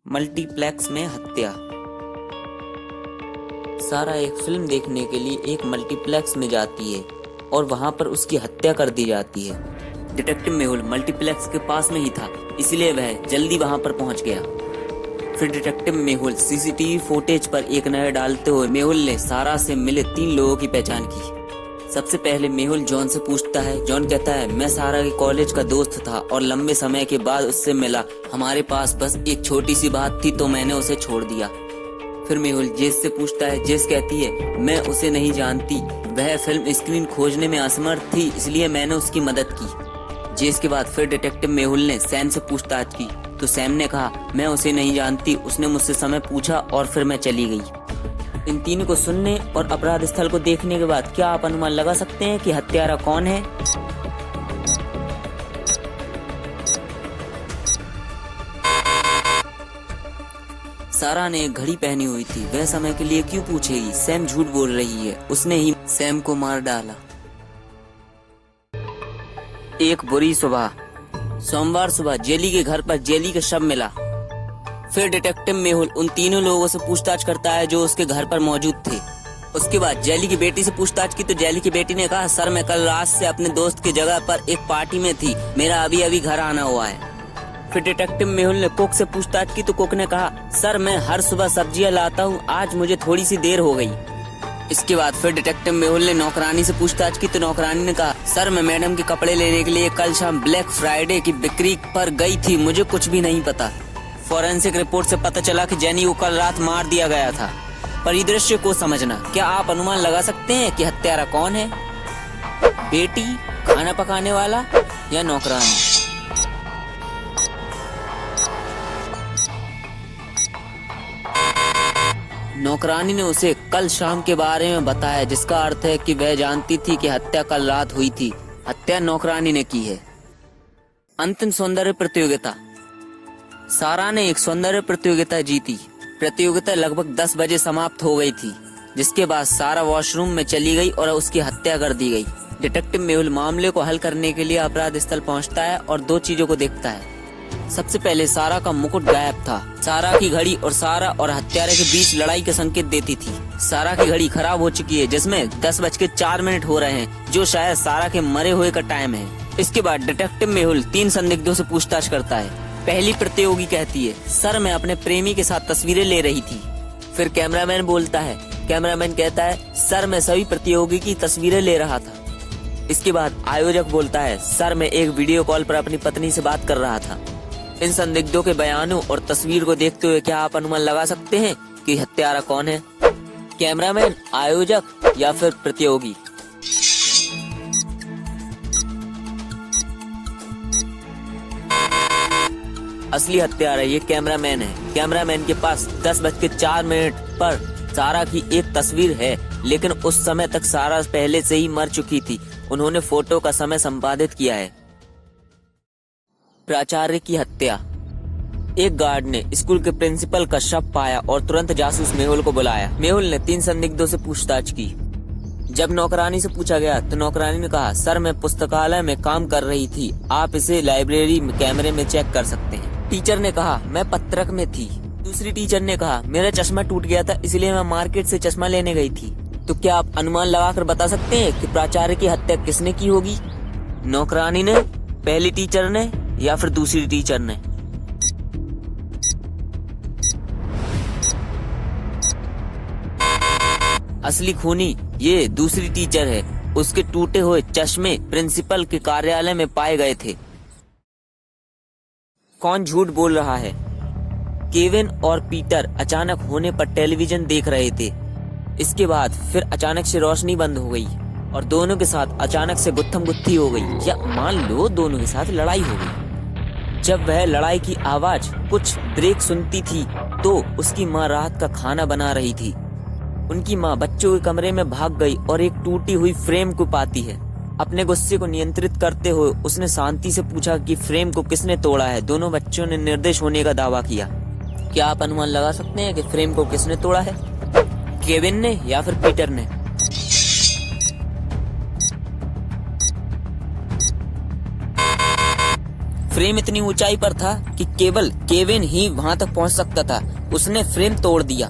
Multiplex में हत्या। सारा एक फिल्म देखने के लिए एक मल्टीप्लेक्स में जाती है और वहां पर उसकी हत्या कर दी जाती है। डिटेक्टिव मेहुल मल्टीप्लेक्स के पास में ही था, इसलिए वह जल्दी वहां पर पहुंच गया। फिर डिटेक्टिव मेहुल सीसीटीवी फुटेज पर एक नजर डालते हुए मेहुल ने सारा से मिले 3 लोगों की पहचान की। सबसे पहले मेहुल जॉन से पूछता है। जॉन कहता है, मैं सारा के कॉलेज का दोस्त था और लंबे समय के बाद उससे मिला। हमारे पास बस एक छोटी सी बात थी तो मैंने उसे छोड़ दिया। फिर मेहुल जेस से पूछता है। जेस कहती है, मैं उसे नहीं जानती, वह फिल्म स्क्रीन खोजने में असमर्थ थी, इसलिए मैंने उसकी मदद की। जेस के बाद फिर डिटेक्टिव मेहुल ने सैम से पूछताछ की तो सैम ने कहा, मैं उसे नहीं जानती, उसने मुझसे समय पूछा और फिर मैं चली गई। इन तीनों को सुनने और अपराध स्थल को देखने के बाद क्या आप अनुमान लगा सकते हैं कि हत्यारा कौन है? सारा ने एक घड़ी पहनी हुई थी, वह समय के लिए क्यों पूछेगी? सैम झूठ बोल रही है, उसने ही सैम को मार डाला। एक बुरी सुबह। सोमवार सुबह जेली के घर पर जेली का शव मिला। फिर डिटेक्टिव मेहुल उन तीनों लोगों से पूछताछ करता है जो उसके घर पर मौजूद थे। उसके बाद जेली की बेटी से पूछताछ की तो जेली की बेटी ने कहा, सर मैं कल रात से अपने दोस्त की जगह पर एक पार्टी में थी, मेरा अभी अभी घर आना हुआ है। फिर डिटेक्टिव मेहुल ने कुक से पूछताछ की तो कुक ने कहा, सर मैं हर सुबह सब्जियां लाता हूँ, आज मुझे थोड़ी सी देर हो गई। इसके बाद फिर डिटेक्टिव मेहुल ने नौकरानी से पूछताछ की तो नौकरानी ने कहा, सर मैं मैडम के कपड़े लेने के लिए कल शाम ब्लैक फ्राइडे की बिक्री पर गई थी, मुझे कुछ भी नहीं पता। फॉरेंसिक रिपोर्ट से पता चला कि जेनी को कल रात मार दिया गया था। परिदृश्य को समझना, क्या आप अनुमान लगा सकते हैं कि हत्यारा कौन है? बेटी, खाना पकाने वाला या नौकरानी? नौकरानी ने उसे कल शाम के बारे में बताया, जिसका अर्थ है कि वह जानती थी कि हत्या कल रात हुई थी। हत्या नौकरानी ने की है। अंतिम सौंदर्य प्रतियोगिता। सारा ने एक सौंदर्य प्रतियोगिता जीती। प्रतियोगिता लगभग 10 बजे समाप्त हो गई थी, जिसके बाद सारा वॉशरूम में चली गई और उसकी हत्या कर दी गई। डिटेक्टिव मेहुल मामले को हल करने के लिए अपराध स्थल पहुंचता है और 2 चीजों को देखता है। सबसे पहले सारा का मुकुट गायब था। सारा की घड़ी और सारा और हत्यारे के बीच लड़ाई के संकेत देती थी। सारा की घड़ी खराब हो चुकी है, जिसमें 10:04 हो रहे हैं, जो शायद सारा के मरे हुए का टाइम है। इसके बाद डिटेक्टिव मेहुल 3 संदिग्धों से पूछताछ करता है। पहली प्रतियोगी कहती है, सर मैं अपने प्रेमी के साथ तस्वीरें ले रही थी। फिर कैमरामैन बोलता है। कैमरामैन कहता है, सर मैं सभी प्रतियोगी की तस्वीरें ले रहा था। इसके बाद आयोजक बोलता है, सर मैं एक वीडियो कॉल पर अपनी पत्नी से बात कर रहा था। इन संदिग्धों के बयानों और तस्वीर को देखते हुए क्या आप अनुमान लगा सकते हैं कि हत्यारा कौन है? कैमरामैन, आयोजक या फिर प्रतियोगी? असली हत्यारा ये कैमरामैन है। कैमरामैन के पास 10:04 पर सारा की एक तस्वीर है, लेकिन उस समय तक सारा पहले से ही मर चुकी थी। उन्होंने फोटो का समय संपादित किया है। प्राचार्य की हत्या। एक गार्ड ने स्कूल के प्रिंसिपल का शव पाया और तुरंत जासूस मेहुल को बुलाया। मेहुल ने 3 संदिग्धों से पूछताछ की। जब नौकरानी से पूछा गया तो नौकरानी ने कहा, सर मैं पुस्तकालय में काम कर रही थी, आप इसे लाइब्रेरी में कैमरे में चेक कर सकते हैं। टीचर ने कहा, मैं पत्रक में थी। दूसरी टीचर ने कहा, मेरा चश्मा टूट गया था, इसलिए मैं मार्केट से चश्मा लेने गई थी। तो क्या आप अनुमान लगाकर बता सकते हैं कि प्राचार्य की हत्या किसने की होगी? नौकरानी ने, पहली टीचर ने या फिर दूसरी टीचर ने? असली खूनी ये दूसरी टीचर है। उसके टूटे हुए चश्मे प्रिंसिपल के कार्यालय में पाए गए थे। कौन झूठ बोल रहा है? केविन और पीटर अचानक होने पर टेलीविजन देख रहे थे। इसके बाद फिर अचानक से रोशनी बंद हो गई और दोनों के साथ अचानक से गुत्थम गुत्थी हो गई, या मान लो दोनों के साथ लड़ाई हो गई। जब वह लड़ाई की आवाज कुछ ब्रेक सुनती थी तो उसकी माँ रात का खाना बना रही थी। उनकी माँ बच्चों के कमरे में भाग गई और एक टूटी हुई फ्रेम को पाती है। अपने गुस्से को नियंत्रित करते हुए उसने शांति से पूछा कि फ्रेम को किसने तोड़ा है। दोनों बच्चों ने निर्दोष होने का दावा किया। क्या आप अनुमान लगा सकते हैं कि फ्रेम को किसने तोड़ा है? केविन ने या फिर पीटर ने? फ्रेम इतनी ऊंचाई पर था कि केवल केविन ही वहां तक पहुंच सकता था। उसने फ्रेम तोड़ दिया